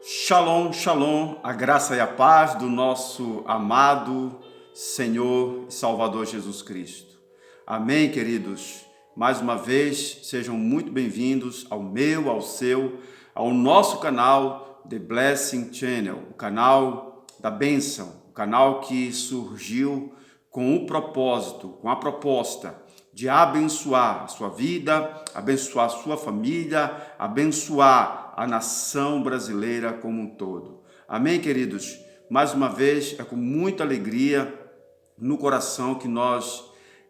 Shalom, shalom, a graça e a paz do nosso amado Senhor e Salvador Jesus Cristo. Amém, queridos? Mais uma vez, sejam muito bem-vindos ao meu, ao seu, ao nosso canal The Blessing Channel, o canal da bênção, o canal que surgiu com o propósito, com a proposta de abençoar a sua vida, abençoar a sua família, abençoar a nação brasileira como um todo. Amém, queridos? Mais uma vez, é com muita alegria no coração que nós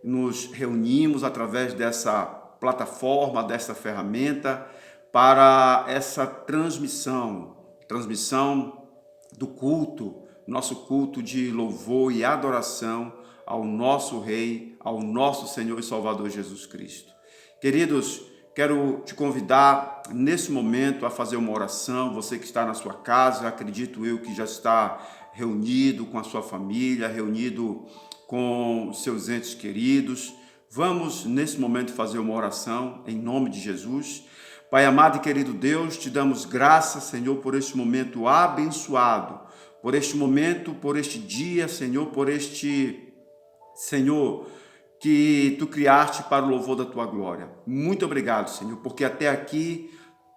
nos reunimos através dessa plataforma, dessa ferramenta, para essa transmissão do culto, nosso culto de louvor e adoração ao nosso Rei, ao nosso Senhor e Salvador Jesus Cristo. Queridos, quero te convidar nesse momento a fazer uma oração. Você que está na sua casa, acredito eu que já está reunido com a sua família, reunido com seus entes queridos. Vamos nesse momento fazer uma oração em nome de Jesus. Pai amado e querido Deus, te damos graças, Senhor, por este momento abençoado, por este momento, por este dia, Senhor, por este Senhor, que Tu criaste para o louvor da Tua glória. Muito obrigado, Senhor, porque até aqui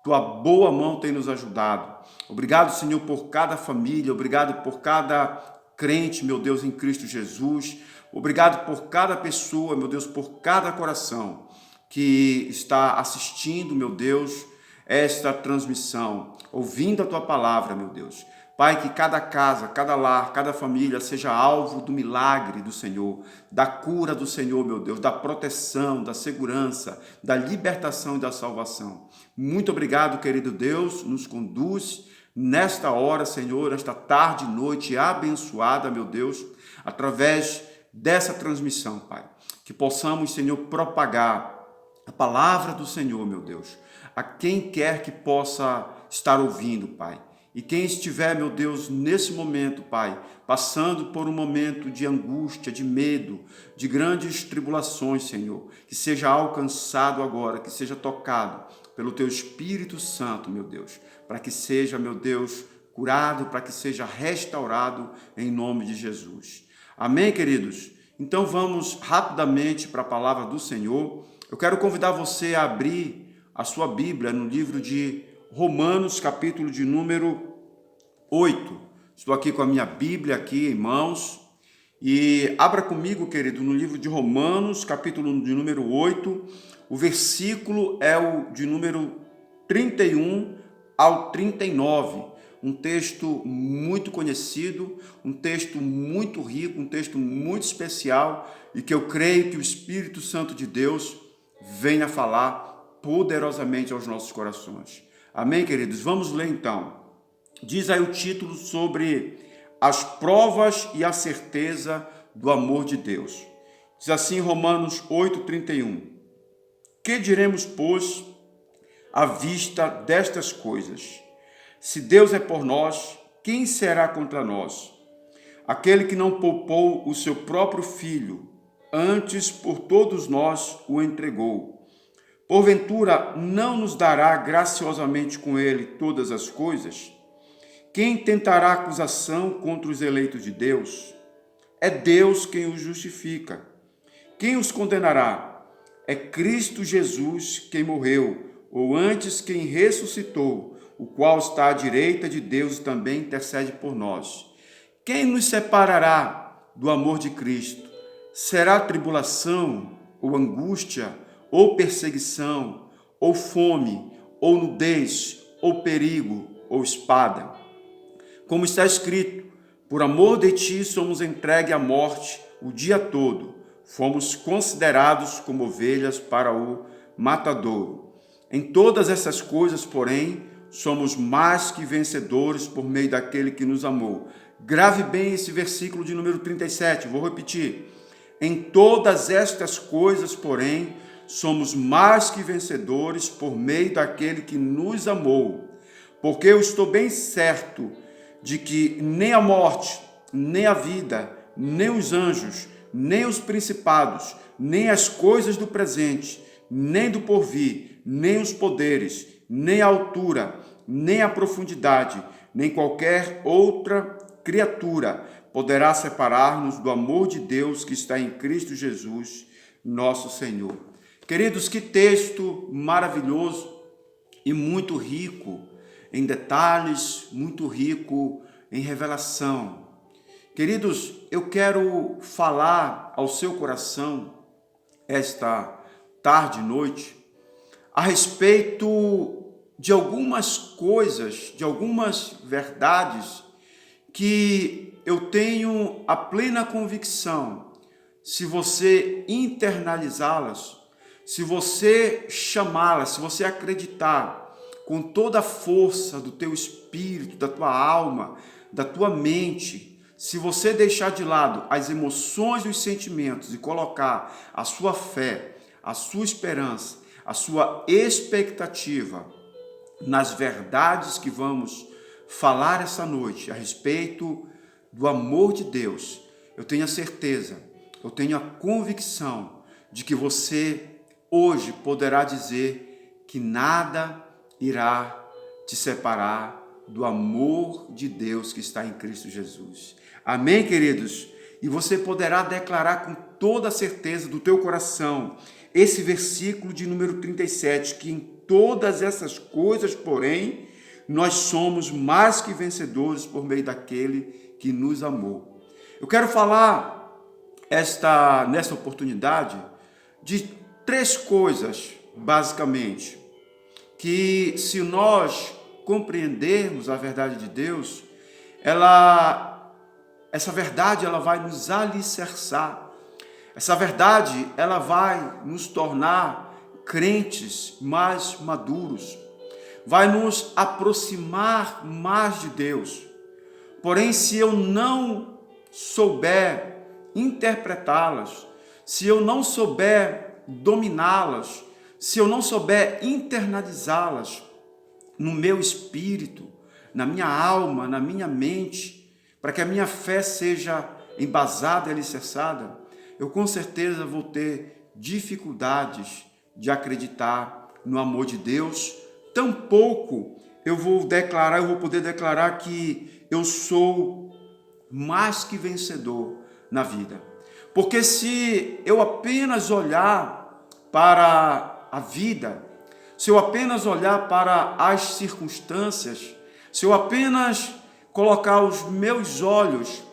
Tua boa mão tem nos ajudado. Obrigado, Senhor, por cada família, obrigado por cada crente, meu Deus, em Cristo Jesus. Obrigado por cada pessoa, meu Deus, por cada coração que está assistindo, meu Deus, esta transmissão, ouvindo a Tua palavra, meu Deus. Pai, que cada casa, cada lar, cada família seja alvo do milagre do Senhor, da cura do Senhor, meu Deus, da proteção, da segurança, da libertação e da salvação. Muito obrigado, querido Deus, nos conduz nesta hora, Senhor, esta tarde e noite abençoada, meu Deus, através dessa transmissão, Pai. Que possamos, Senhor, propagar a palavra do Senhor, meu Deus, a quem quer que possa estar ouvindo, Pai. E quem estiver, meu Deus, nesse momento, Pai, passando por um momento de angústia, de medo, de grandes tribulações, Senhor, que seja alcançado agora, que seja tocado pelo Teu Espírito Santo, meu Deus, para que seja, meu Deus, curado, para que seja restaurado em nome de Jesus. Amém, queridos? Então vamos rapidamente para a palavra do Senhor. Eu quero convidar você a abrir a sua Bíblia no livro de Romanos, capítulo de número 8. Estou aqui com a minha Bíblia aqui em mãos. E abra comigo, querido, no livro de Romanos, capítulo de número 8. O versículo é o de número 31 ao 39. Um texto muito conhecido, um texto muito rico, um texto muito especial e que eu creio que o Espírito Santo de Deus venha falar poderosamente aos nossos corações. Amém, queridos? Vamos ler então. Diz aí o título sobre as provas e a certeza do amor de Deus. Diz assim Romanos 8:31. Que diremos, pois, à vista destas coisas? Se Deus é por nós, quem será contra nós? Aquele que não poupou o seu próprio filho, antes por todos nós o entregou. Porventura, não nos dará graciosamente com ele todas as coisas? Quem tentará acusação contra os eleitos de Deus? É Deus quem os justifica. Quem os condenará? É Cristo Jesus quem morreu, ou antes quem ressuscitou, o qual está à direita de Deus e também intercede por nós. Quem nos separará do amor de Cristo? Será tribulação, ou angústia, ou perseguição, ou fome, ou nudez, ou perigo, ou espada? Como está escrito, por amor de ti somos entregues à morte o dia todo, fomos considerados como ovelhas para o matadouro. Em todas essas coisas, porém, somos mais que vencedores por meio daquele que nos amou. Grave bem esse versículo de número 37, vou repetir. Em todas estas coisas, porém, somos mais que vencedores por meio daquele que nos amou. Porque eu estou bem certo de que nem a morte, nem a vida, nem os anjos, nem os principados, nem as coisas do presente, nem do porvir, nem os poderes, nem a altura, nem a profundidade, nem qualquer outra criatura poderá separar-nos do amor de Deus que está em Cristo Jesus, nosso Senhor. Queridos, que texto maravilhoso e muito rico em detalhes, muito rico em revelação. Queridos, eu quero falar ao seu coração esta tarde e noite a respeito de algumas coisas, de algumas verdades que eu tenho a plena convicção, se você internalizá-las, se você chamá-las, se você acreditar com toda a força do teu espírito, da tua alma, da tua mente, se você deixar de lado as emoções e os sentimentos e colocar a sua fé, a sua esperança, a sua expectativa nas verdades que vamos falar essa noite a respeito do amor de Deus, eu tenho a certeza, eu tenho a convicção de que você hoje poderá dizer que nada irá te separar do amor de Deus que está em Cristo Jesus. Amém, queridos? E você poderá declarar com toda a certeza do teu coração esse versículo de número 37, que em todas essas coisas, porém, nós somos mais que vencedores por meio daquele que nos amou. Eu quero falar nesta oportunidade de 3 coisas, basicamente, que se nós compreendermos a verdade de Deus, essa verdade ela vai nos alicerçar. Essa verdade ela vai nos tornar crentes mais maduros, vai nos aproximar mais de Deus. Porém, se eu não souber interpretá-las, se eu não souber dominá-las, se eu não souber internalizá-las no meu espírito, na minha alma, na minha mente, para que a minha fé seja embasada e alicerçada, eu com certeza vou ter dificuldades de acreditar no amor de Deus. Tampouco eu vou poder declarar que eu sou mais que vencedor na vida. Porque se eu apenas olhar para a vida, se eu apenas olhar para as circunstâncias, se eu apenas colocar os meus olhos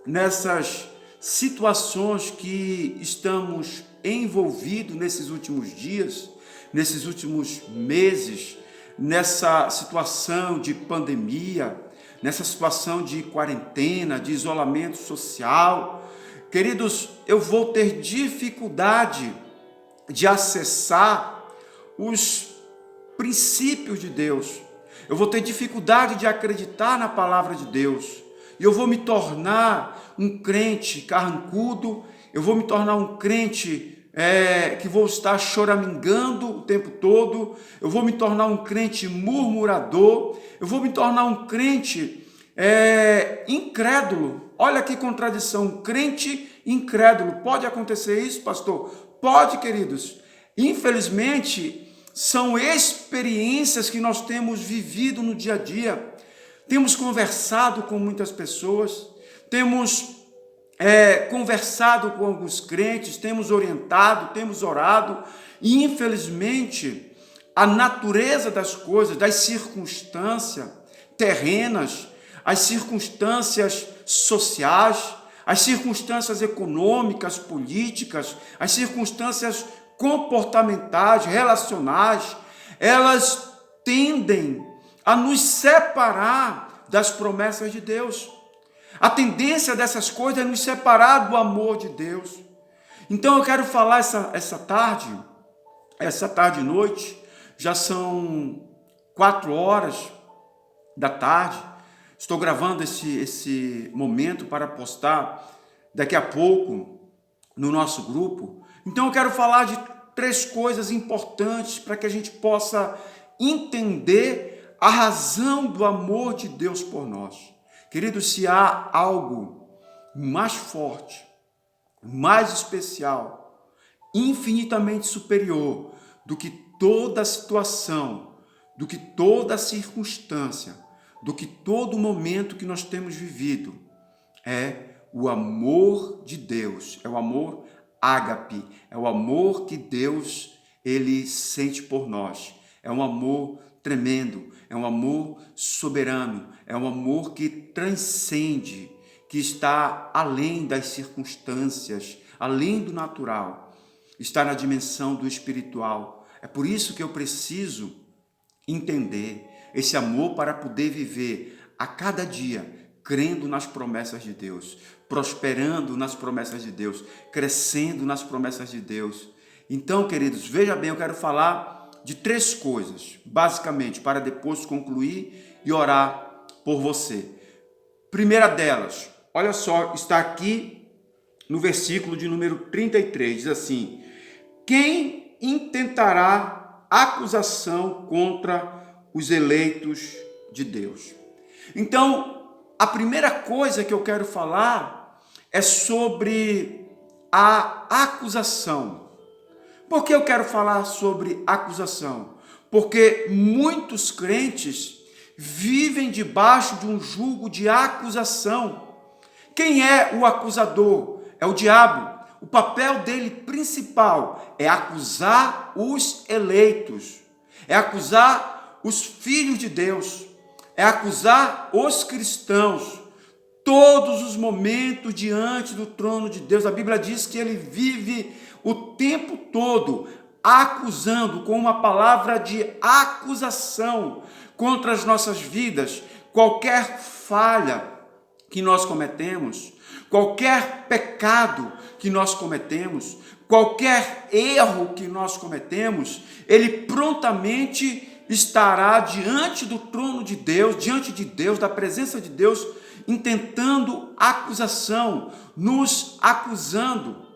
nessas situações que estamos envolvidos nesses últimos dias, nesses últimos meses, nessa situação de pandemia, nessa situação de quarentena, de isolamento social, queridos, eu vou ter dificuldade de acessar os princípios de Deus. Eu vou ter dificuldade de acreditar na palavra de Deus. E eu vou me tornar um crente carrancudo, eu vou me tornar um crente que vou estar choramingando o tempo todo, eu vou me tornar um crente murmurador, eu vou me tornar um crente incrédulo. Olha que contradição, um crente incrédulo. Pode acontecer isso, pastor? Pode, queridos. Infelizmente, são experiências que nós temos vivido no dia a dia. Temos conversado com muitas pessoas, temos conversado com alguns crentes, temos orientado, temos orado, e infelizmente a natureza das coisas, das circunstâncias terrenas, as circunstâncias sociais, as circunstâncias econômicas, políticas, as circunstâncias comportamentais, relacionais, elas tendem a nos separar das promessas de Deus. A tendência dessas coisas é nos separar do amor de Deus. Então eu quero falar essa tarde e noite, já são 4 horas da tarde, estou gravando esse momento para postar daqui a pouco no nosso grupo. Então eu quero falar de 3 coisas importantes para que a gente possa entender a razão do amor de Deus por nós. Queridos, se há algo mais forte, mais especial, infinitamente superior do que toda situação, do que toda circunstância, do que todo momento que nós temos vivido, é o amor de Deus, é o amor ágape, é o amor que Deus ele sente por nós. É um amor tremendo, é um amor soberano, é um amor que transcende, que está além das circunstâncias, além do natural, está na dimensão do espiritual. É por isso que eu preciso entender esse amor para poder viver a cada dia crendo nas promessas de Deus, prosperando nas promessas de Deus, crescendo nas promessas de Deus. Então, queridos, veja bem, eu quero falar de 3 coisas, basicamente, para depois concluir e orar por você. Primeira delas, olha só, está aqui no versículo de número 33, diz assim: quem intentará acusação contra os eleitos de Deus? Então, a primeira coisa que eu quero falar é sobre a acusação. Por que eu quero falar sobre acusação? Porque muitos crentes vivem debaixo de um jugo de acusação. Quem é o acusador? É o diabo. O papel dele principal é acusar os eleitos, é acusar os filhos de Deus, é acusar os cristãos, todos os momentos diante do trono de Deus. A Bíblia diz que ele vive o tempo todo acusando, com uma palavra de acusação contra as nossas vidas, qualquer falha que nós cometemos, qualquer pecado que nós cometemos, qualquer erro que nós cometemos, ele prontamente estará diante do trono de Deus, diante de Deus, da presença de Deus, intentando acusação, nos acusando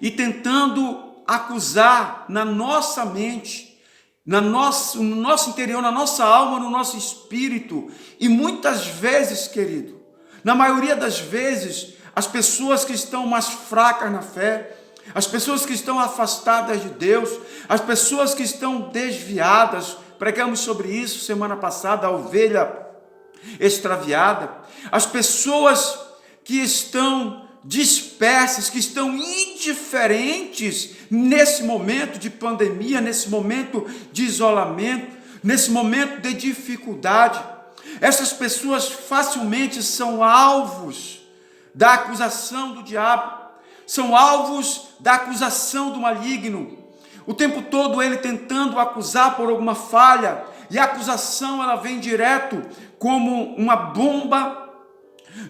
e tentando acusar na nossa mente, no nosso interior, na nossa alma, no nosso espírito. E muitas vezes, querido, na maioria das vezes, as pessoas que estão mais fracas na fé, as pessoas que estão afastadas de Deus, as pessoas que estão desviadas, pregamos sobre isso semana passada, a ovelha extraviada, as pessoas que estão dispersas, que estão indiferentes nesse momento de pandemia, nesse momento de isolamento, nesse momento de dificuldade. Essas pessoas facilmente são alvos da acusação do diabo, são alvos da acusação do maligno. O tempo todo ele tentando acusar por alguma falha, e a acusação ela vem direto como uma bomba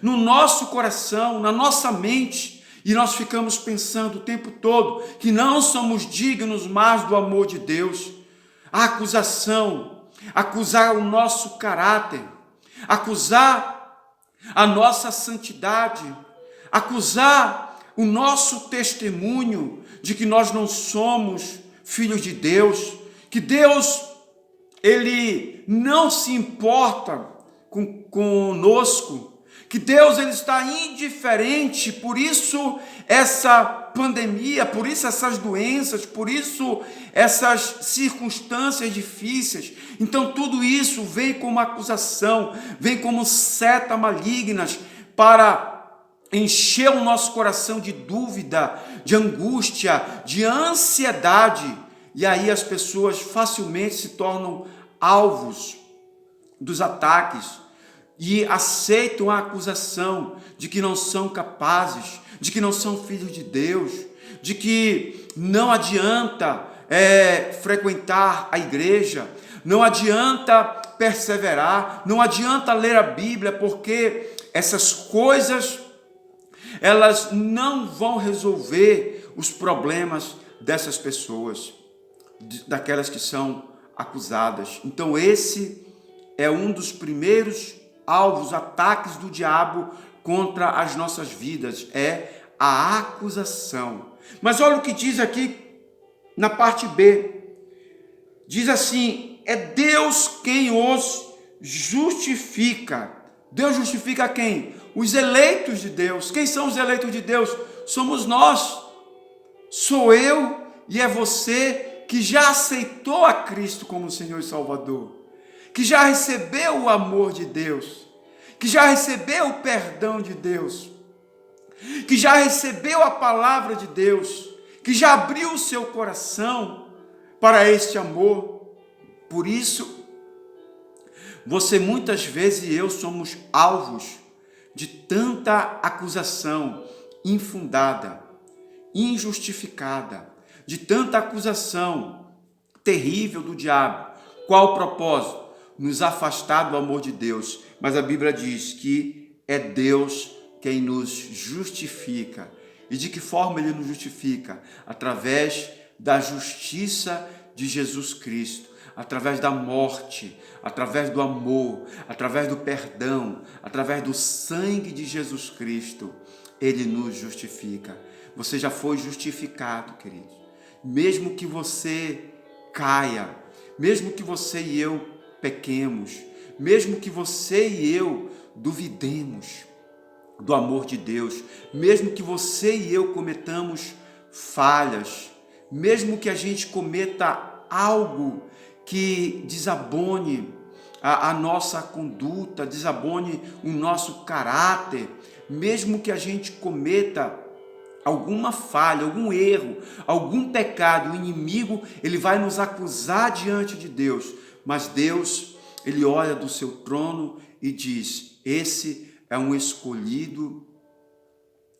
no nosso coração, na nossa mente, e nós ficamos pensando o tempo todo que não somos dignos mais do amor de Deus. A acusação, acusar o nosso caráter, acusar a nossa santidade, acusar o nosso testemunho de que nós não somos filhos de Deus, que Deus, ele não se importa conosco, que Deus ele está indiferente, por isso essa pandemia, por isso essas doenças, por isso essas circunstâncias difíceis. Então tudo isso vem como acusação, vem como seta malignas para encher o nosso coração de dúvida, de angústia, de ansiedade. E aí as pessoas facilmente se tornam alvos dos ataques e aceitam a acusação de que não são capazes, de que não são filhos de Deus, de que não adianta frequentar a igreja, não adianta perseverar, não adianta ler a Bíblia, porque essas coisas elas não vão resolver os problemas dessas pessoas, daquelas que são acusadas. Então esse é um dos primeiros alvos, ataques do diabo contra as nossas vidas, é a acusação. Mas olha o que diz aqui na parte B, diz assim: é Deus quem os justifica. Deus justifica quem? Os eleitos de Deus. Quem são os eleitos de Deus? Somos nós, sou eu e é você que já aceitou a Cristo como Senhor e Salvador, que já recebeu o amor de Deus, que já recebeu o perdão de Deus, que já recebeu a palavra de Deus, que já abriu o seu coração para este amor. Por isso, você muitas vezes e eu somos alvos de tanta acusação infundada, injustificada, de tanta acusação terrível do diabo. Qual o propósito? Nos afastar do amor de Deus. Mas a Bíblia diz que é Deus quem nos justifica. E de que forma Ele nos justifica? Através da justiça de Jesus Cristo, através da morte, através do amor, através do perdão, através do sangue de Jesus Cristo, Ele nos justifica. Você já foi justificado, querido. Mesmo que você caia, mesmo que você e eu pequemos, mesmo que você e eu duvidemos do amor de Deus, mesmo que você e eu cometamos falhas, mesmo que a gente cometa algo que desabone a nossa conduta, desabone o nosso caráter, mesmo que a gente cometa alguma falha, algum erro, algum pecado, o inimigo, ele vai nos acusar diante de Deus, mas Deus, ele olha do seu trono e diz: esse é um escolhido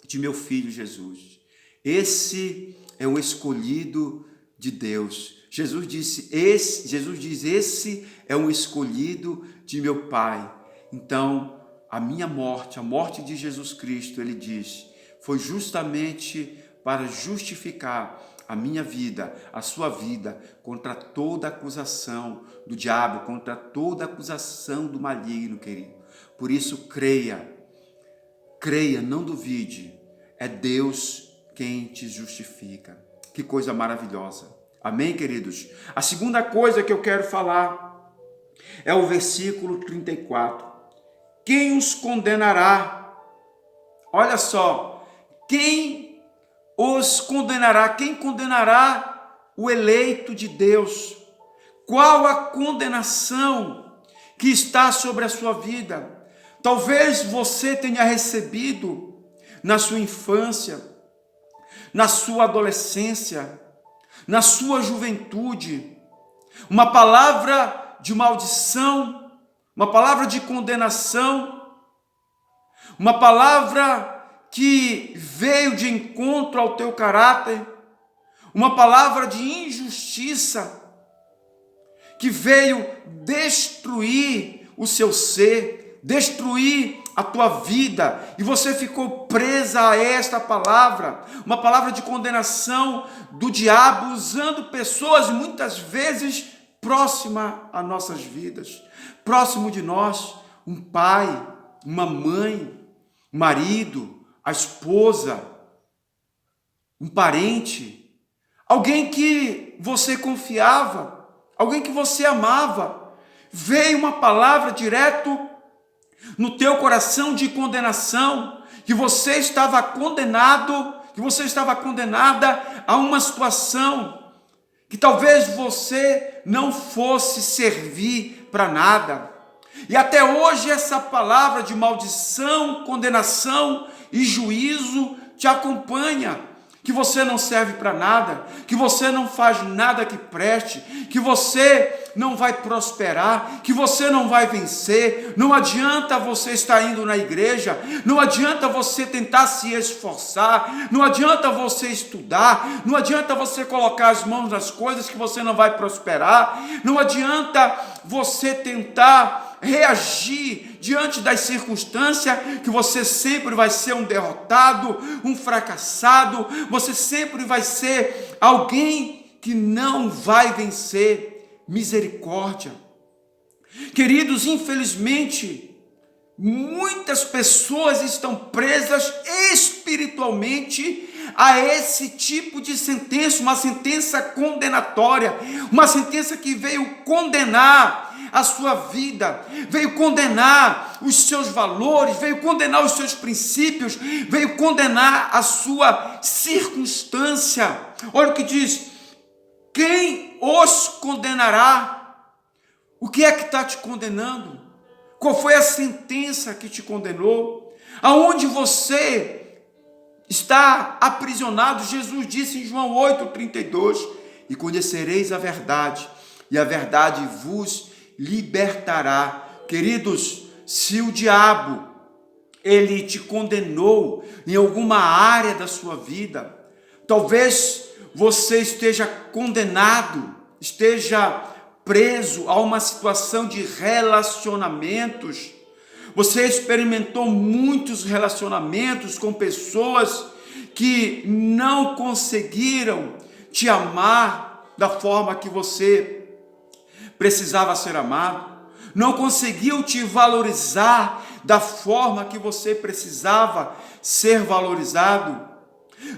de meu filho Jesus. Esse é um escolhido de Deus. Jesus diz, esse é um escolhido de meu Pai. Então, a minha morte, a morte de Jesus Cristo, ele diz, foi justamente para justificar a minha vida, a sua vida, contra toda acusação do diabo, contra toda acusação do maligno, querido. Por isso, creia, não duvide, é Deus quem te justifica. Que coisa maravilhosa. Amém, queridos? A segunda coisa que eu quero falar é o versículo 34. Quem os condenará? Olha só, quem os condenará? Quem condenará o eleito de Deus? Qual a condenação que está sobre a sua vida? Talvez você tenha recebido na sua infância, na sua adolescência, na sua juventude, uma palavra de maldição, uma palavra de condenação, uma palavra que veio de encontro ao teu caráter, uma palavra de injustiça, que veio destruir o seu ser, destruir a tua vida, e você ficou presa a esta palavra, uma palavra de condenação do diabo, usando pessoas muitas vezes próxima a nossas vidas, próximo de nós, um pai, uma mãe, um marido, a esposa, um parente, alguém que você confiava, alguém que você amava. Veio uma palavra direto no teu coração de condenação, que você estava condenado, que você estava condenada a uma situação que talvez você não fosse servir para nada. E até hoje essa palavra de maldição, condenação e juízo te acompanha, que você não serve para nada, que você não faz nada que preste, que você não vai prosperar, que você não vai vencer. Não adianta você estar indo na igreja, não adianta você tentar se esforçar, não adianta você estudar, não adianta você colocar as mãos nas coisas que você não vai prosperar, não adianta você tentar reagir diante das circunstâncias, que você sempre vai ser um derrotado, um fracassado, você sempre vai ser alguém que não vai vencer. Misericórdia. Queridos, infelizmente, muitas pessoas estão presas espiritualmente a esse tipo de sentença, uma sentença condenatória, uma sentença que veio condenar a sua vida, veio condenar os seus valores, veio condenar os seus princípios, veio condenar a sua circunstância. Olha o que diz: Quem os condenará? O que é que está te condenando? Qual foi a sentença que te condenou? Aonde você está aprisionado? Jesus disse em João 8,32: e conhecereis a verdade, e a verdade vos libertará. Queridos, se o diabo, ele te condenou em alguma área da sua vida, talvez você esteja condenado, esteja preso a uma situação de relacionamentos. Você experimentou muitos relacionamentos com pessoas que não conseguiram te amar da forma que você precisava ser amado, não conseguiu te valorizar da forma que você precisava ser valorizado,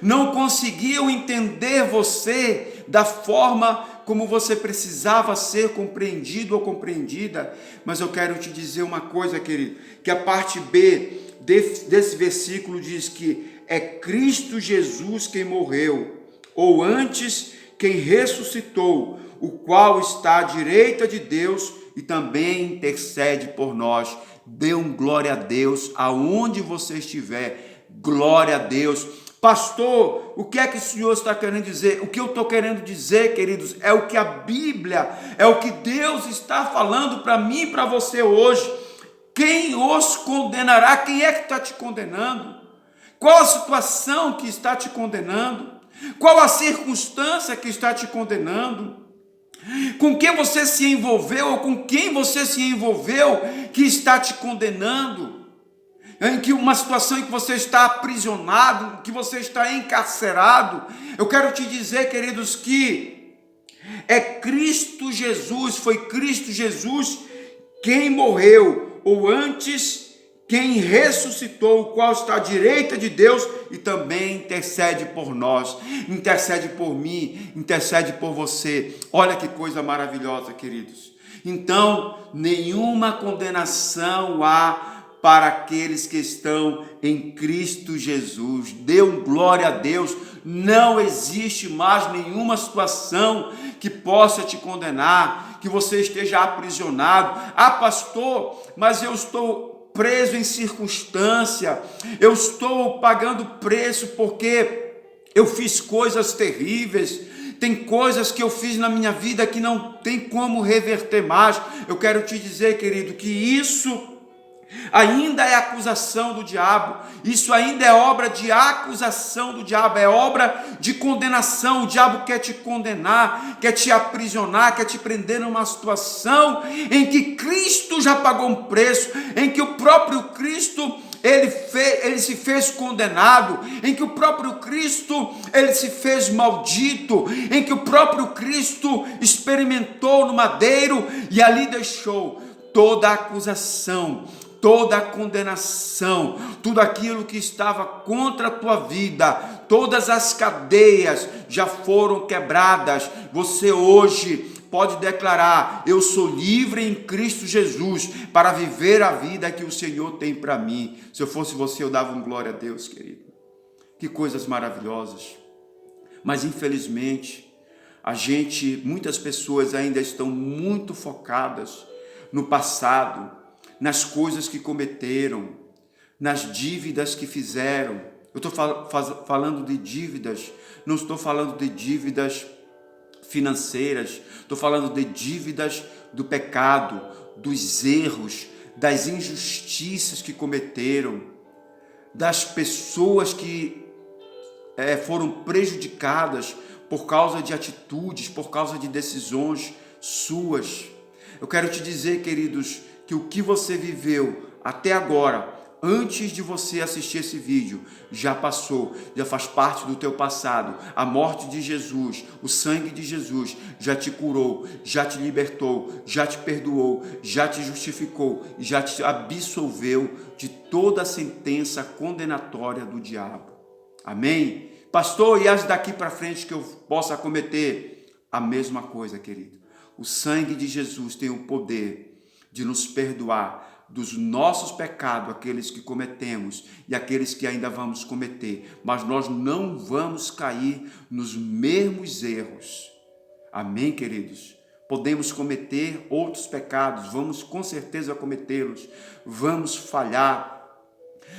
não conseguiu entender você da forma como você precisava ser compreendido ou compreendida. Mas eu quero te dizer uma coisa, querido, que a parte B desse versículo diz que é Cristo Jesus quem morreu, ou antes quem ressuscitou, o qual está à direita de Deus e também intercede por nós. Dê um glória a Deus aonde você estiver. Glória a Deus. Pastor, o que é que o Senhor está querendo dizer? O que eu estou querendo dizer, queridos, é o que a Bíblia, é o que Deus está falando para mim e para você hoje. Quem os condenará? Quem é que está te condenando? Qual a situação que está te condenando? Qual a circunstância que está te condenando? Com quem você se envolveu ou com quem você se envolveu que está te condenando? Em que uma situação em que você está aprisionado, que você está encarcerado. Eu quero te dizer, queridos, que é Cristo Jesus, foi Cristo Jesus quem morreu, ou antes quem ressuscitou, o qual está à direita de Deus e também intercede por nós, intercede por mim, intercede por você. Olha que coisa maravilhosa, queridos. Então, nenhuma condenação há para aqueles que estão em Cristo Jesus. Dê glória a Deus. Não existe mais nenhuma situação que possa te condenar, que você esteja aprisionado. Ah, pastor, mas eu estou preso em circunstância, eu estou pagando preço porque eu fiz coisas terríveis. Tem coisas que eu fiz na minha vida que não tem como reverter mais. Eu quero te dizer, querido, que isso ainda é acusação do diabo, isso ainda é obra de acusação do diabo, é obra de condenação. O diabo quer te condenar, quer te aprisionar, quer te prender numa situação em que Cristo já pagou um preço, em que o próprio Cristo ele se fez condenado, em que o próprio Cristo ele se fez maldito, em que o próprio Cristo experimentou no madeiro e ali deixou toda a acusação, toda a condenação, tudo aquilo que estava contra a tua vida, todas as cadeias já foram quebradas. Você hoje pode declarar: eu sou livre em Cristo Jesus para viver a vida que o Senhor tem para mim. Se eu fosse você, eu dava um glória a Deus, querido. Que coisas maravilhosas. Mas infelizmente, muitas pessoas ainda estão muito focadas no passado, nas coisas que cometeram, nas dívidas que fizeram. Eu estou falando de dívidas, não estou falando de dívidas financeiras, estou falando de dívidas do pecado, dos erros, das injustiças que cometeram, das pessoas que foram prejudicadas por causa de atitudes, por causa de decisões suas. Eu quero te dizer, queridos, que o que você viveu até agora, antes de você assistir esse vídeo, já passou, já faz parte do teu passado. A morte de Jesus, o sangue de Jesus já te curou, já te libertou, já te perdoou, já te justificou, já te absolveu de toda a sentença condenatória do diabo. Amém? Pastor, e as daqui para frente que eu possa cometer? A mesma coisa, querido. O sangue de Jesus tem o poder de nos perdoar dos nossos pecados, aqueles que cometemos e aqueles que ainda vamos cometer, mas nós não vamos cair nos mesmos erros. Amém, queridos? Podemos cometer outros pecados, vamos com certeza cometê-los, vamos falhar,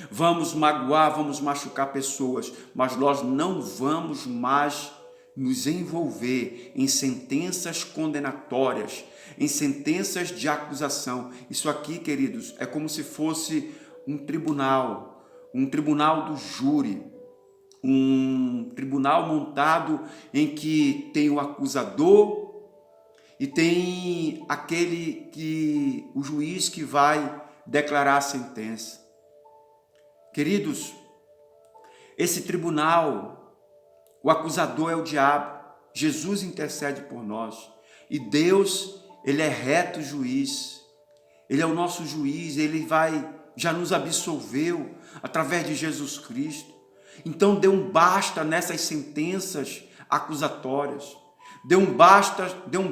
vamos magoar, vamos machucar pessoas, mas nós não vamos mais nos envolver em sentenças condenatórias, em sentenças de acusação. Isso aqui, queridos, é como se fosse um tribunal do júri, um tribunal montado em que tem o acusador e tem o juiz que vai declarar a sentença. Queridos, esse tribunal, o acusador é o diabo, Jesus intercede por nós e Deus, ele é reto juiz, ele é o nosso juiz, ele já nos absolveu através de Jesus Cristo. Então dê um basta nessas sentenças acusatórias, dê um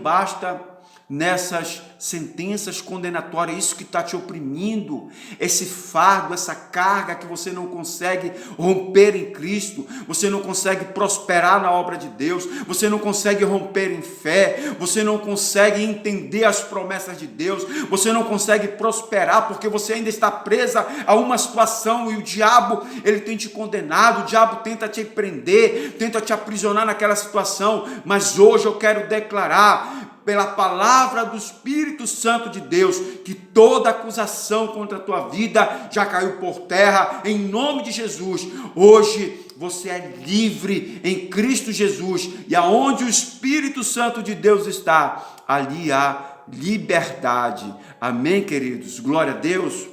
basta nessas sentenças condenatórias, isso que está te oprimindo, esse fardo, essa carga que você não consegue romper em Cristo, você não consegue prosperar na obra de Deus, você não consegue romper em fé, você não consegue entender as promessas de Deus, você não consegue prosperar porque você ainda está presa a uma situação e o diabo, ele tem te condenado, o diabo tenta te prender, tenta te aprisionar naquela situação, mas hoje eu quero declarar pela palavra do Espírito Santo de Deus, que toda acusação contra a tua vida já caiu por terra, em nome de Jesus. Hoje você é livre em Cristo Jesus, e aonde o Espírito Santo de Deus está, ali há liberdade. Amém, queridos? Glória a Deus.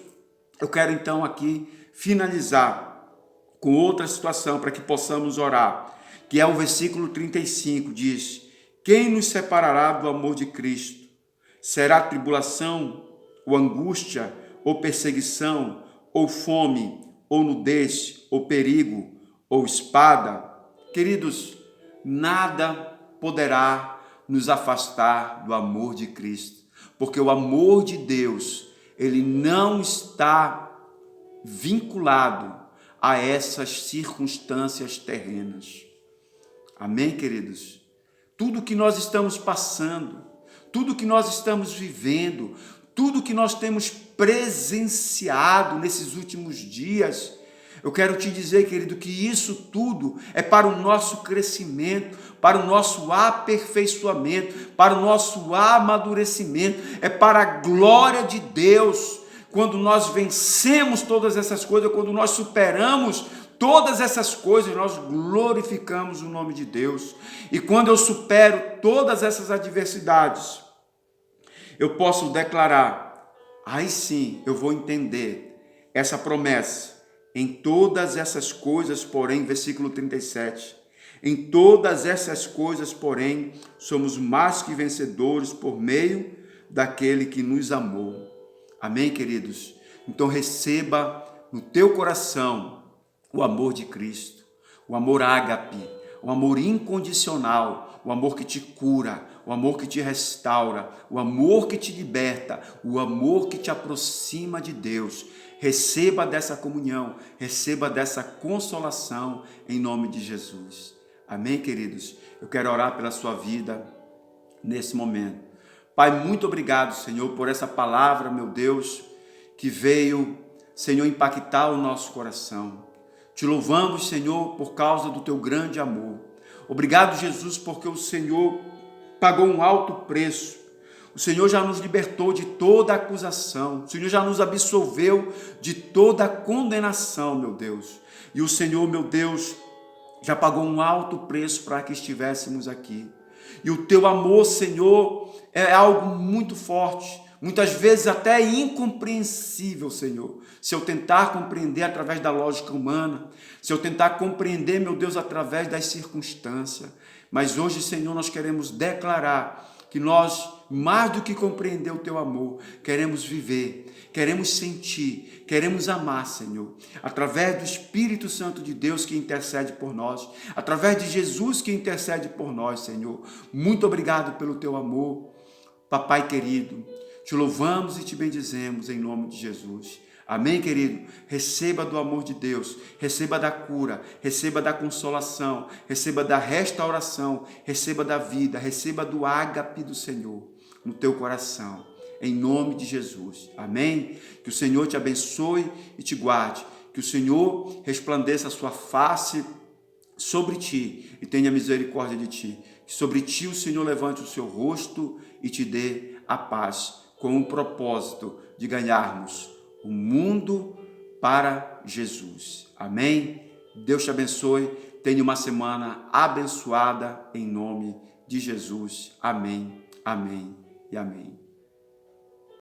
Eu quero então aqui finalizar com outra situação para que possamos orar, que é o versículo 35, diz: quem nos separará do amor de Cristo? Será tribulação, ou angústia, ou perseguição, ou fome, ou nudez, ou perigo, ou espada? Queridos, nada poderá nos afastar do amor de Cristo, porque o amor de Deus, ele não está vinculado a essas circunstâncias terrenas. Amém, queridos? Tudo que nós estamos passando, tudo que nós estamos vivendo, tudo que nós temos presenciado nesses últimos dias, eu quero te dizer, querido, que isso tudo é para o nosso crescimento, para o nosso aperfeiçoamento, para o nosso amadurecimento, é para a glória de Deus. Quando nós vencemos todas essas coisas, quando nós superamos todas essas coisas, nós glorificamos o nome de Deus. E quando eu supero todas essas adversidades, eu posso declarar, aí sim eu vou entender essa promessa. Em todas essas coisas, porém, versículo 37, em todas essas coisas, porém, somos mais que vencedores por meio daquele que nos amou. Amém, queridos? Então receba no teu coração o amor de Cristo, o amor ágape, o amor incondicional, o amor que te cura, o amor que te restaura, o amor que te liberta, o amor que te aproxima de Deus. Receba dessa comunhão, receba dessa consolação em nome de Jesus. Amém, queridos? Eu quero orar pela sua vida nesse momento. Pai, muito obrigado, Senhor, por essa palavra, meu Deus, que veio, Senhor, impactar o nosso coração. Te louvamos, Senhor, por causa do teu grande amor. Obrigado, Jesus, porque o Senhor pagou um alto preço. O Senhor já nos libertou de toda acusação. O Senhor já nos absolveu de toda condenação, meu Deus. E o Senhor, meu Deus, já pagou um alto preço para que estivéssemos aqui. E o teu amor, Senhor, é algo muito forte, muitas vezes até incompreensível, Senhor. Se eu tentar compreender através da lógica humana, se eu tentar compreender, meu Deus, através das circunstâncias. Mas hoje, Senhor, nós queremos declarar que nós, mais do que compreender o teu amor, queremos viver, queremos sentir, queremos amar, Senhor, através do Espírito Santo de Deus que intercede por nós, através de Jesus que intercede por nós, Senhor. Muito obrigado pelo teu amor, Papai querido. Te louvamos e te bendizemos em nome de Jesus. Amém, querido? Receba do amor de Deus, receba da cura, receba da consolação, receba da restauração, receba da vida, receba do ágape do Senhor no teu coração, em nome de Jesus. Amém? Que o Senhor te abençoe e te guarde, que o Senhor resplandeça a sua face sobre ti e tenha misericórdia de ti. Que sobre ti o Senhor levante o seu rosto e te dê a paz, com o propósito de ganharmos o mundo para Jesus. Amém? Deus te abençoe. Tenha uma semana abençoada em nome de Jesus. Amém, amém e amém.